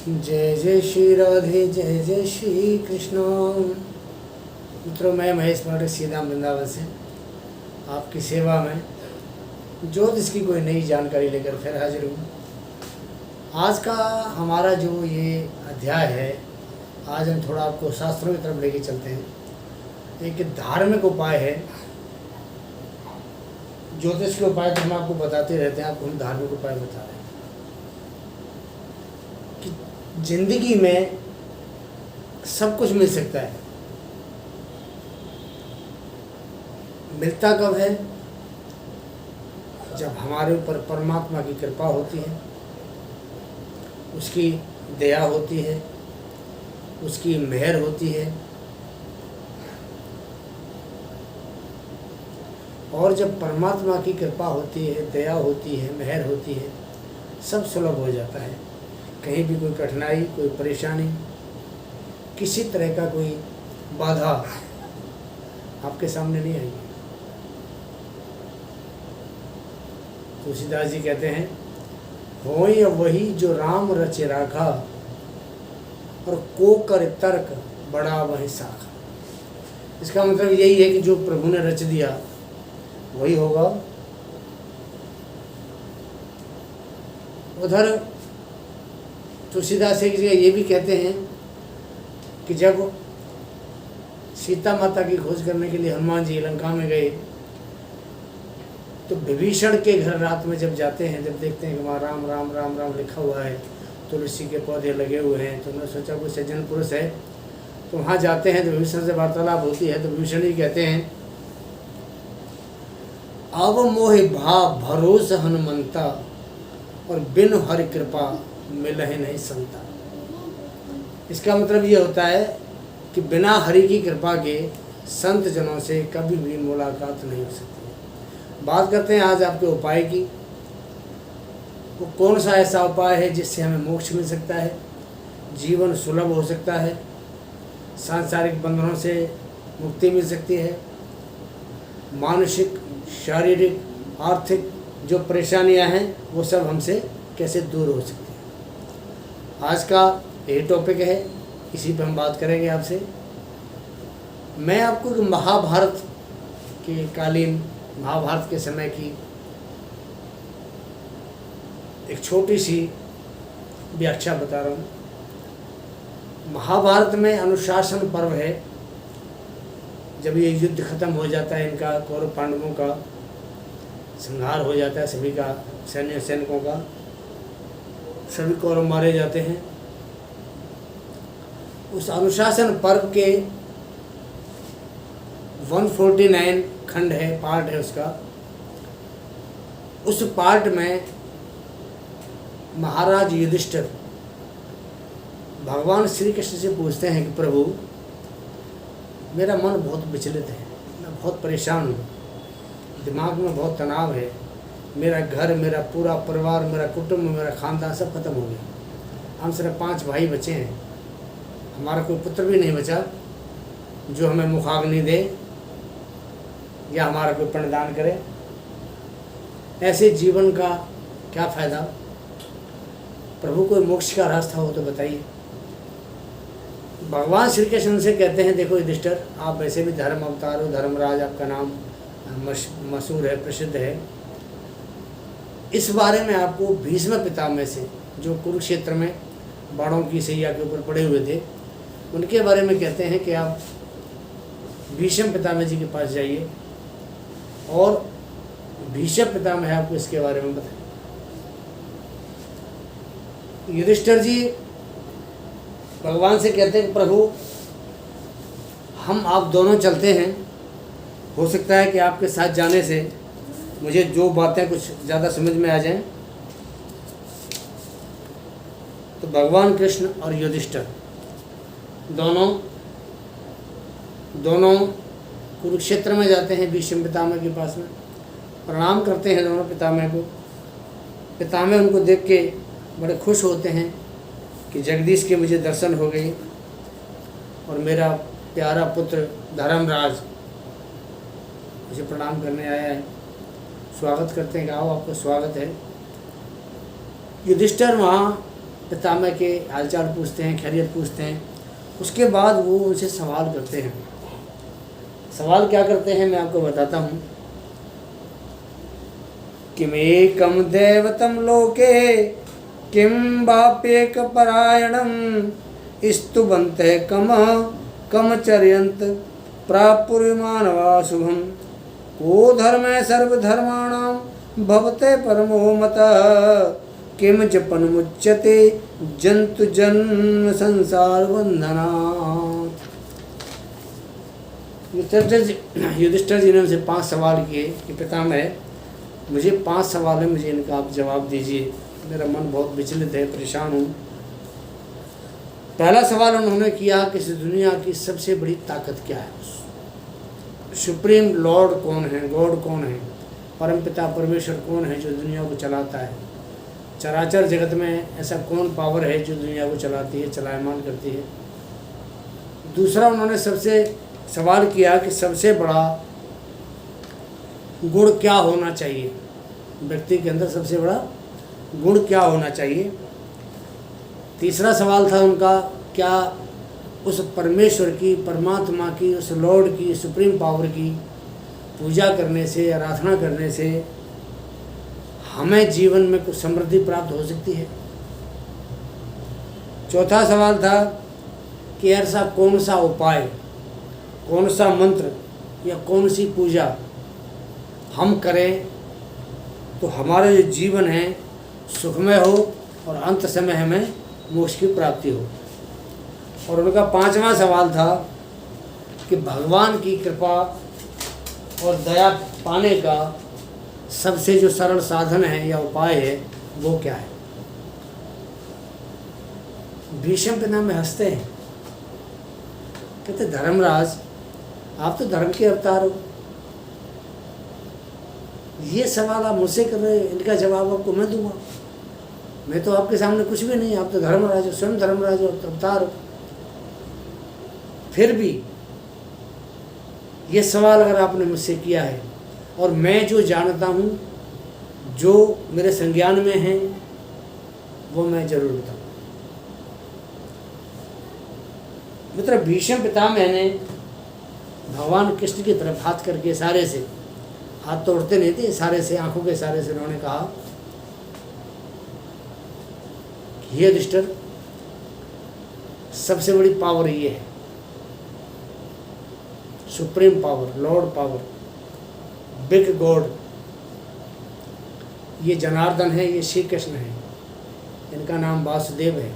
जय जय श्री राधे, जय जय श्री कृष्ण। मित्रों, मैं महेश पाठक सीधा वृंदावन से आपकी सेवा में ज्योतिष की कोई नई जानकारी लेकर फिर हाजिर हूँ। आज का हमारा जो ये अध्याय है, आज हम थोड़ा आपको शास्त्रों की तरफ लेके चलते हैं। एक धार्मिक उपाय है। ज्योतिष के उपाय तो हम आपको बताते रहते हैं, आपको हम धार्मिक उपाय बता रहे हैं कि जिंदगी में सब कुछ मिल सकता है। मिलता कब है? जब हमारे ऊपर परमात्मा की कृपा होती है, उसकी दया होती है, उसकी मेहर होती है। और जब परमात्मा की कृपा होती है, दया होती है, मेहर होती है, सब सुलभ हो जाता है। कहीं भी कोई कठिनाई, कोई परेशानी, किसी तरह का कोई बाधा आपके सामने नहीं आएगी। तुलसीदास जी कहते हैं, होय वही जो राम रचे राखा, और को कर तर्क बड़ा वही साखा। इसका मतलब यही है कि जो प्रभु ने रच दिया वही होगा। उधर तुलसीदास ये भी कहते हैं कि जब सीता माता की खोज करने के लिए हनुमान जी लंका में गए, तो विभीषण के घर रात में जब जाते हैं, जब देखते हैं कि वहाँ राम राम राम राम लिखा हुआ है, तुलसी के पौधे लगे हुए हैं, तो उन्होंने सोचा कोई सज्जन पुरुष है। तो वहाँ जाते हैं तो विभीषण से वार्तालाप होती है। तो विभीषण जी कहते हैं, अब मोहि भाव भरोस हनुमंता, और बिन हरि कृपा मिलहि नहीं संता। इसका मतलब ये होता है कि बिना हरि की कृपा के संत जनों से कभी भी मुलाकात नहीं हो सकती। बात करते हैं आज आपके उपाय की। वो कौन सा ऐसा उपाय है जिससे हमें मोक्ष मिल सकता है, जीवन सुलभ हो सकता है, सांसारिक बंधनों से मुक्ति मिल सकती है, मानसिक, शारीरिक, आर्थिक जो परेशानियां हैं वो सब हमसे कैसे दूर हो सकती हैं। आज का यही टॉपिक है, इसी पर हम बात करेंगे आपसे। मैं आपको महाभारत के कालीन, महाभारत के समय की एक छोटी सी व्याख्या बता रहा हूँ। महाभारत में अनुशासन पर्व है। जब ये युद्ध खत्म हो जाता है, इनका कौरव पांडवों का संहार हो जाता है, सभी का सैनिकों का, सभी कौरव मारे जाते हैं। उस अनुशासन पर्व के 149 खंड है, पार्ट है उसका। उस पार्ट में महाराज युधिष्ठिर भगवान श्री कृष्ण से पूछते हैं कि प्रभु, मेरा मन बहुत विचलित है, मैं बहुत परेशान हूँ, दिमाग में बहुत तनाव है, मेरा घर, मेरा पूरा परिवार, मेरा कुटुंब, मेरा ख़ानदान सब खत्म हो गया। हम सिर्फ 5 भाई बचे हैं, हमारा कोई पुत्र भी नहीं बचा जो हमें मुखाग्नि दे या हमारा कोई पिंडदान करे। ऐसे जीवन का क्या फ़ायदा? प्रभु कोई मोक्ष का रास्ता हो तो बताइए। भगवान श्री कृष्ण से कहते हैं, देखो युधिष्ठिर, आप वैसे भी धर्म अवतार हो, धर्मराज आपका नाम मशहूर है, प्रसिद्ध है। इस बारे में आपको भीष्म पितामह से, जो कुरुक्षेत्र में बाणों की सैया के ऊपर पड़े हुए थे, उनके बारे में कहते हैं कि आप भीष्म पितामह जी के पास जाइए और भीष्म पितामह आपको इसके बारे में बताएं। युधिष्ठिर जी भगवान से कहते हैं कि प्रभु, हम आप दोनों चलते हैं, हो सकता है कि आपके साथ जाने से मुझे जो बातें कुछ ज़्यादा समझ में आ जाएं। तो भगवान कृष्ण और युधिष्ठिर दोनों कुरुक्षेत्र में जाते हैं भीष्म पितामह के पास में, प्रणाम करते हैं दोनों पितामह को। पितामह उनको देख के बड़े खुश होते हैं कि जगदीश के मुझे दर्शन हो गए और मेरा प्यारा पुत्र धर्मराज मुझे प्रणाम करने आया है। स्वागत करते हैं कि आओ, आपका स्वागत है। युधिष्ठिर वहाँ पितामह के हालचाल पूछते हैं, खैरियत पूछते हैं। उसके बाद वो उनसे सवाल करते हैं। सवाल क्या करते हैं मैं आपको बताता हूँ। किमेकं दैवतं लोके किं वाप्येक परायणं स्तुवन्तः कम चर्यन्त प्रापुर्यमानवा शुभम को धर्मे सर्वधर्माणां भवते परमो मतः किम जपन मुच्यते जंतु जन्म संसार बंधनात्। युधिष्ठिर जी ने उनसे 5 सवाल किए कि पितामह मुझे 5 सवाल है, मुझे इनका आप जवाब दीजिए, मेरा मन बहुत विचलित है, परेशान हूँ। पहला सवाल उन्होंने किया कि इस दुनिया की सबसे बड़ी ताकत क्या है, सुप्रीम लॉर्ड कौन है, गॉड कौन है, परमपिता परमेश्वर कौन है जो दुनिया को चलाता है, चराचर जगत में ऐसा कौन पावर है जो दुनिया को चलाती है, चलायमान करती है। दूसरा उन्होंने सबसे सवाल किया कि सबसे बड़ा गुण क्या होना चाहिए, व्यक्ति के अंदर सबसे बड़ा गुण क्या होना चाहिए। तीसरा सवाल था उनका, क्या उस परमेश्वर की, परमात्मा की, उस लॉर्ड की, सुप्रीम पावर की पूजा करने से, आराधना करने से हमें जीवन में कुछ समृद्धि प्राप्त हो सकती है। चौथा सवाल था कि ऐसा कौन सा उपाय, कौन सा मंत्र या कौन सी पूजा हम करें तो हमारा जो जीवन है सुखमय हो और अंत समय हमें मोक्ष की प्राप्ति हो। और उनका 5वां सवाल था कि भगवान की कृपा और दया पाने का सबसे जो सरल साधन है या उपाय है वो क्या है। भीष्म पितामह हंसते हैं, कहते धर्मराज आप तो धर्म के अवतार हो, ये सवाल आप मुझसे कर रहे हैं, इनका जवाब आपको मैं दूंगा। मैं तो आपके सामने कुछ भी नहीं, आप तो धर्मराज हो, स्वयं धर्मराज हो, अवतार हो। फिर भी ये सवाल अगर आपने मुझसे किया है और मैं जो जानता हूँ, जो मेरे संज्ञान में है, वो मैं जरूर बताऊँ। मित्र, भीष्म पितामह ने भगवान कृष्ण की तरफ हाथ करके इशारे से, हाथ तोड़ते नहीं थे, इशारे से, आंखों के इशारे से उन्होंने कहा, ये युधिष्ठिर सबसे बड़ी पावर ये है, supreme power, Lord power, big God, ये जनार्दन है, ये श्री कृष्ण है, इनका नाम वासुदेव है।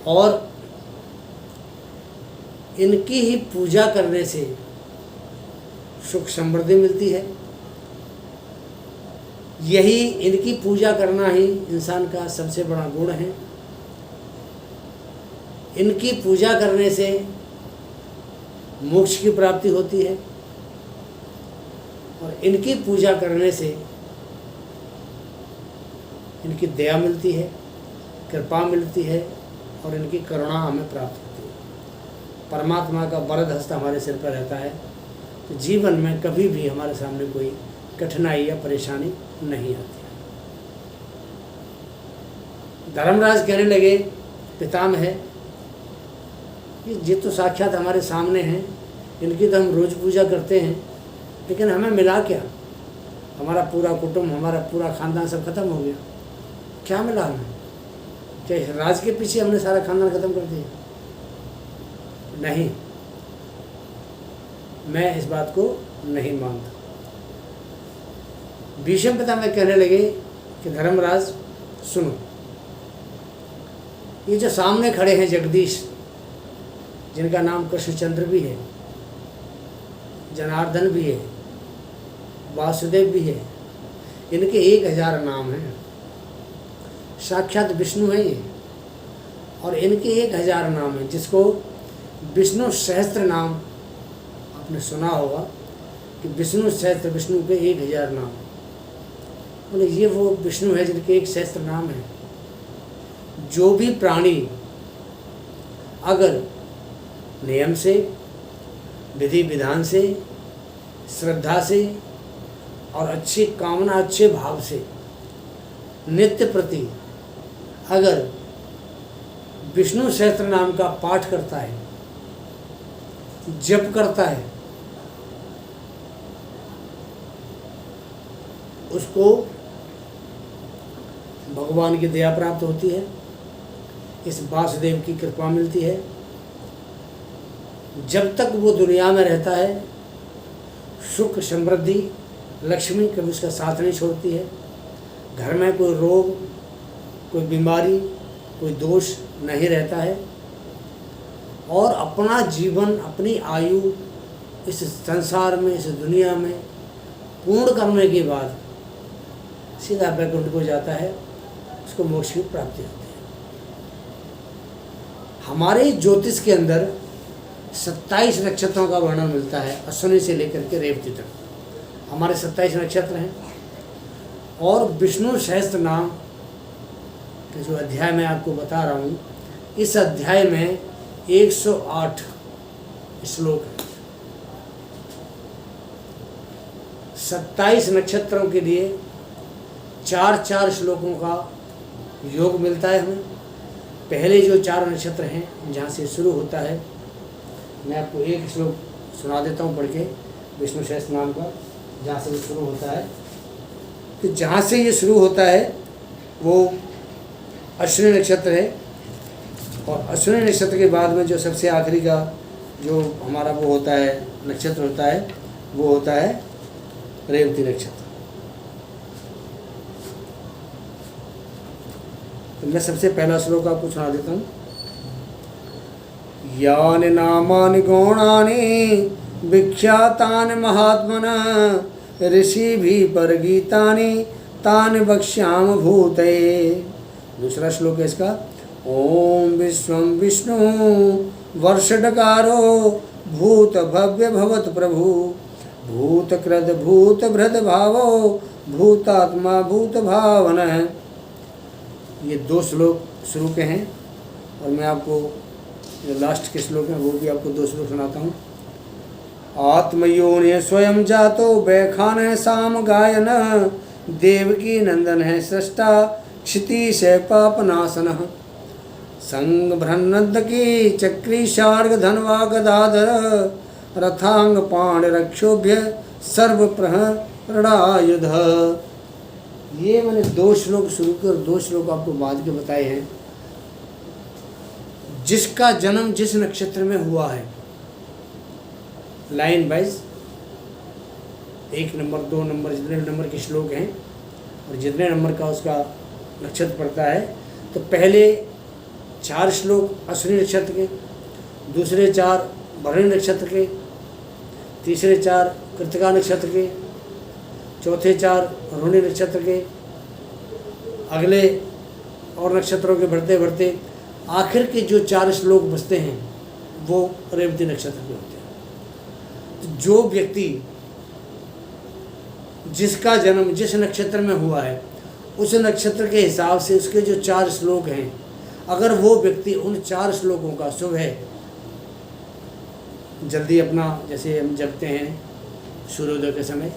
और इनकी ही पूजा करने से सुख समृद्धि मिलती है। यही इनकी पूजा करना ही इंसान का सबसे बड़ा गुण है। इनकी पूजा करने से मोक्ष की प्राप्ति होती है और इनकी पूजा करने से इनकी दया मिलती है, कृपा मिलती है और इनकी करुणा हमें प्राप्त होती है। परमात्मा का वरद हस्त हमारे सिर पर रहता है तो जीवन में कभी भी हमारे सामने कोई कठिनाई या परेशानी नहीं आती। धर्मराज कहने लगे, पितामह ये तो साक्षात हमारे सामने हैं, इनकी तो हम रोज़ पूजा करते हैं, लेकिन हमें मिला क्या? हमारा पूरा कुटुंब, हमारा पूरा खानदान सब खत्म हो गया। क्या मिला हमें? क्या राज के पीछे हमने सारा खानदान खत्म कर दिया? नहीं, मैं इस बात को नहीं मानता। भीष्म पितामह कहने लगे कि धर्मराज सुनो, ये जो सामने खड़े हैं जगदीश, जिनका नाम कृष्णचंद्र भी है, जनार्दन भी है, वासुदेव भी है, इनके 1000 नाम हैं। साक्षात विष्णु है ये, और इनके 1000 नाम हैं, जिसको विष्णु सहस्त्र नाम आपने सुना होगा कि विष्णु सहस्त्र, विष्णु के 1000 नाम। बोले ये वो विष्णु है जिनके 1 सहस्त्र नाम है। जो भी प्राणी अगर नियम से, विधि विधान से, श्रद्धा से और अच्छी कामना, अच्छे भाव से नित्य प्रति अगर विष्णु सहस्त्र नाम का पाठ करता है, जप करता है, उसको भगवान की दया प्राप्त होती है, इस वासुदेव की कृपा मिलती है। जब तक वो दुनिया में रहता है, सुख समृद्धि लक्ष्मी कभी उसका साथ नहीं छोड़ती है। घर में कोई रोग, कोई बीमारी, कोई दोष नहीं रहता है। और अपना जीवन, अपनी आयु इस संसार में, इस दुनिया में पूर्ण करने के बाद सीधा वैकुंठ को जाता है, उसको मोक्ष की प्राप्ति होती है। हमारे ज्योतिष के अंदर 27 नक्षत्रों का वर्णन मिलता है, अश्विनी से लेकर के रेवती तक हमारे 27 नक्षत्र हैं। और विष्णु सहस्त्र नाम के जो अध्याय मैं आपको बता रहा हूँ, इस अध्याय में 108 श्लोक हैं। 27 नक्षत्रों के लिए 4-4 श्लोकों का योग मिलता है हमें। पहले जो 4 नक्षत्र हैं जहाँ से शुरू होता है, मैं आपको एक श्लोक सुना देता हूँ पढ़ के, विष्णु सहस्त्र नाम का, जहाँ से वो शुरू होता है। तो जहाँ से ये शुरू होता है वो अश्विनी नक्षत्र है, और अश्विनी नक्षत्र के बाद में जो सबसे आखिरी का जो हमारा वो होता है, नक्षत्र होता है, वो होता है रेवती नक्षत्र। तो मैं सबसे पहला श्लोक आपको सुना देता हूँ। यानि नामानि गौणानि विख्यातानि महात्मनः ऋषिभिः परगीतानि तानि वक्ष्यामि भूतये। दूसरा श्लोक है इसका। ओम विश्वं विष्णु वर्षडकारो भूत भव्य भवत प्रभु भूतकृत भूत भृत भावो भूतात्मा भूत भावन। ये 2 श्लोक शुरू के हैं, और मैं आपको जो लास्ट के श्लोक हैं वो भी आपको 2 श्लोक सुनाता हूँ। आत्मयोनि स्वयं जातो बैखान है साम गायन देवकी नंदन है सृष्टा क्षितिश है पापनाशन संग भ्रन्नद की चक्री शार्ग धनवा गदाधर रथांग पाण रक्षोभ्य सर्व प्रहरणायुध। ये मैंने 2 श्लोक शुरू कर 2 श्लोक आपको बाद के बताए हैं। जिसका जन्म जिस नक्षत्र में हुआ है, लाइन वाइज 1 नंबर 2 नंबर जितने नंबर के श्लोक हैं और जितने नंबर का उसका नक्षत्र पड़ता है, तो पहले 4 श्लोक अश्विनी नक्षत्र के, दूसरे 4 भरणी नक्षत्र के, तीसरे 4 कृतिका नक्षत्र के, चौथे 4 रोहिणी नक्षत्र के, अगले और नक्षत्रों के बढ़ते बढ़ते आखिर के जो 4 श्लोक बचते हैं वो रेवती नक्षत्र के होते हैं। तो जो व्यक्ति जिसका जन्म जिस नक्षत्र में हुआ है, उस नक्षत्र के हिसाब से उसके जो 4 श्लोक हैं, अगर वो व्यक्ति उन 4 श्लोकों का सुबह जल्दी अपना, जैसे हम जगते हैं सूर्योदय के समय,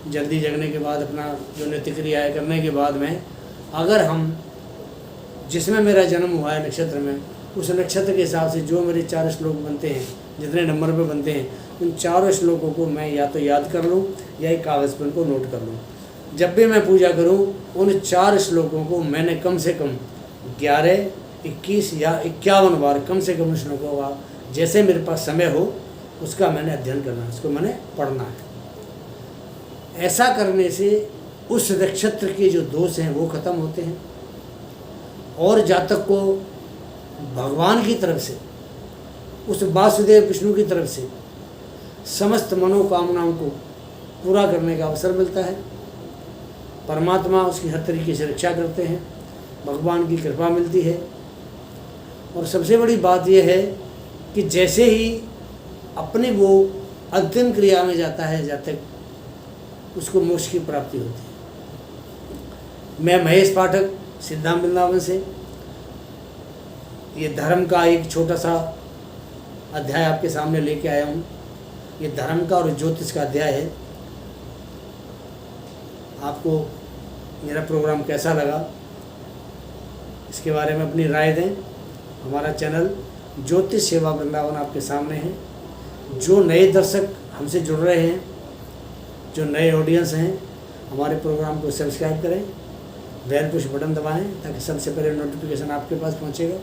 जल्दी जगने के बाद अपना जो नित्य क्रियाएँ करने के बाद में, अगर हम जिसमें मेरा जन्म हुआ है नक्षत्र में, उस नक्षत्र के हिसाब से जो मेरे 4 श्लोक बनते हैं, जितने नंबर पे बनते हैं, उन 4 श्लोकों को मैं या तो याद कर लूँ या एक कागज़ पर उनको नोट कर लूँ। जब भी मैं पूजा करूँ, उन 4 श्लोकों को मैंने कम से कम 11, 21 या 51 बार कम से कम श्लोकों का, जैसे मेरे पास समय हो, उसका मैंने अध्ययन करना है, उसको मैंने पढ़ना है। ऐसा करने से उस नक्षत्र के जो दोष हैं वो खत्म होते हैं, और जातक को भगवान की तरफ से, उस वासुदेव विष्णु की तरफ से समस्त मनोकामनाओं को पूरा करने का अवसर मिलता है। परमात्मा उसकी हर तरीके से रक्षा करते हैं, भगवान की कृपा मिलती है। और सबसे बड़ी बात यह है कि जैसे ही अपने वो अंतिम क्रिया में जाता है जातक, उसको मोक्ष की प्राप्ति होती है। मैं महेश पाठक सिद्धाम वृंदावन से ये धर्म का एक छोटा सा अध्याय आपके सामने लेके आया हूँ। ये धर्म का और ज्योतिष का अध्याय है। आपको मेरा प्रोग्राम कैसा लगा इसके बारे में अपनी राय दें। हमारा चैनल ज्योतिष सेवा वृंदावन आपके सामने है। जो नए दर्शक हमसे जुड़ रहे हैं, जो नए ऑडियंस हैं, हमारे प्रोग्राम को सब्सक्राइब करें, बेल पुश बटन दबाएं ताकि सबसे पहले नोटिफिकेशन आपके पास पहुंचेगा।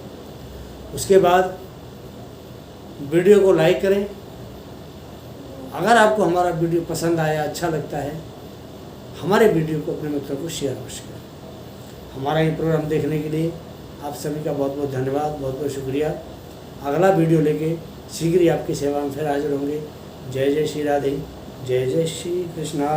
उसके बाद वीडियो को लाइक करें। अगर आपको हमारा वीडियो पसंद आया, अच्छा लगता है, हमारे वीडियो को अपने मित्रों को शेयर अवश्य करें। हमारा ये प्रोग्राम देखने के लिए आप सभी का बहुत बहुत धन्यवाद, बहुत बहुत शुक्रिया। अगला वीडियो लेके शीघ्र ही आपकी सेवा में फिर हाजिर होंगे। जय जय श्री राधे, जय जय श्री कृष्णा।